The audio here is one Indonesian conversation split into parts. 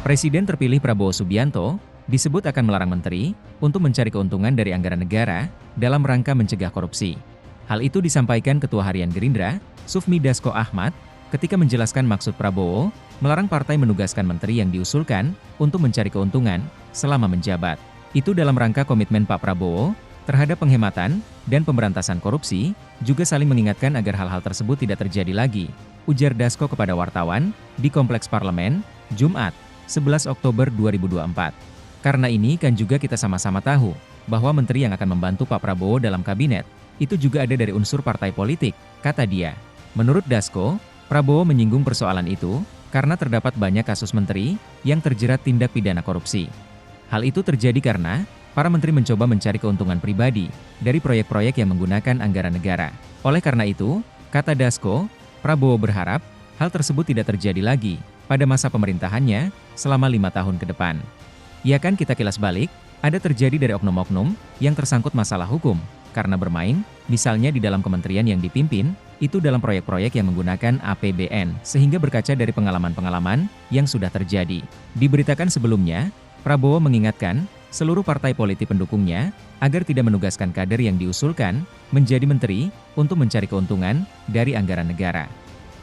Presiden terpilih Prabowo Subianto disebut akan melarang menteri untuk mencari keuntungan dari anggaran negara dalam rangka mencegah korupsi. Hal itu disampaikan Ketua Harian Gerindra, Sufmi Dasko Ahmad, ketika menjelaskan maksud Prabowo melarang partai menugaskan menteri yang diusulkan untuk mencari keuntungan selama menjabat. Itu dalam rangka komitmen Pak Prabowo terhadap penghematan dan pemberantasan korupsi, juga saling mengingatkan agar hal-hal tersebut tidak terjadi lagi, ujar Dasko kepada wartawan di Kompleks Parlemen, Jumat, 11 Oktober 2024. Karena ini kan juga kita sama-sama tahu bahwa menteri yang akan membantu Pak Prabowo dalam kabinet itu juga ada dari unsur partai politik, kata dia. Menurut Dasko, Prabowo menyinggung persoalan itu karena terdapat banyak kasus menteri yang terjerat tindak pidana korupsi. Hal itu terjadi karena para menteri mencoba mencari keuntungan pribadi dari proyek-proyek yang menggunakan anggaran negara. Oleh karena itu, kata Dasko, Prabowo berharap hal tersebut tidak terjadi lagi pada masa pemerintahannya selama 5 tahun ke depan. Ya kan, kita kilas balik, ada terjadi dari oknum-oknum yang tersangkut masalah hukum karena bermain, misalnya di dalam kementerian yang dipimpin, itu dalam proyek-proyek yang menggunakan APBN, sehingga berkaca dari pengalaman-pengalaman yang sudah terjadi. Diberitakan sebelumnya, Prabowo mengingatkan seluruh partai politik pendukungnya agar tidak menugaskan kader yang diusulkan menjadi menteri untuk mencari keuntungan dari anggaran negara.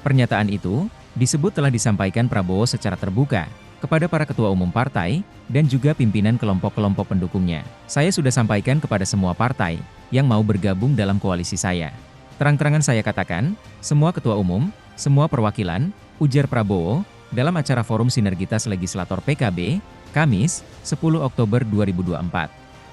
Pernyataan itu disebut telah disampaikan Prabowo secara terbuka kepada para ketua umum partai dan juga pimpinan kelompok-kelompok pendukungnya. Saya sudah sampaikan kepada semua partai yang mau bergabung dalam koalisi saya. Terang-terangan saya katakan, semua ketua umum, semua perwakilan, ujar Prabowo, dalam acara Forum Sinergitas Legislator PKB, Kamis, 10 Oktober 2024.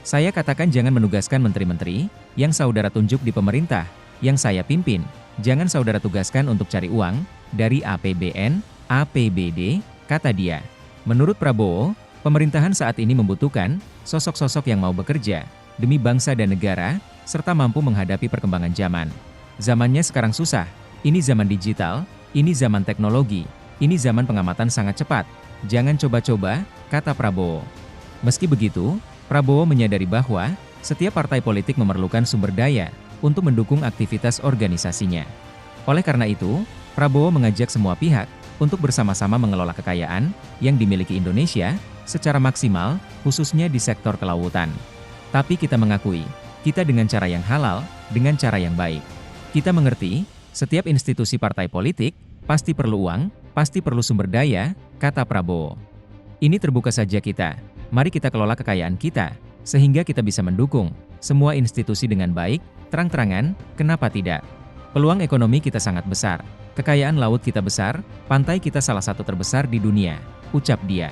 Saya katakan jangan menugaskan menteri-menteri yang saudara tunjuk di pemerintah, yang saya pimpin, jangan saudara tugaskan untuk cari uang dari APBN, APBD, kata dia. Menurut Prabowo, pemerintahan saat ini membutuhkan sosok-sosok yang mau bekerja demi bangsa dan negara, serta mampu menghadapi perkembangan zaman. Zamannya sekarang susah, ini zaman digital, ini zaman teknologi, ini zaman pengamatan sangat cepat. Jangan coba-coba, kata Prabowo. Meski begitu, Prabowo menyadari bahwa setiap partai politik memerlukan sumber daya untuk mendukung aktivitas organisasinya. Oleh karena itu, Prabowo mengajak semua pihak untuk bersama-sama mengelola kekayaan yang dimiliki Indonesia secara maksimal, khususnya di sektor kelautan. Tapi kita mengakui, kita dengan cara yang halal, dengan cara yang baik. Kita mengerti, setiap institusi partai politik pasti perlu uang, pasti perlu sumber daya, kata Prabowo. Ini terbuka saja kita. Mari kita kelola kekayaan kita, sehingga kita bisa mendukung semua institusi dengan baik, terang-terangan, kenapa tidak? Peluang ekonomi kita sangat besar, kekayaan laut kita besar, pantai kita salah satu terbesar di dunia, ucap dia.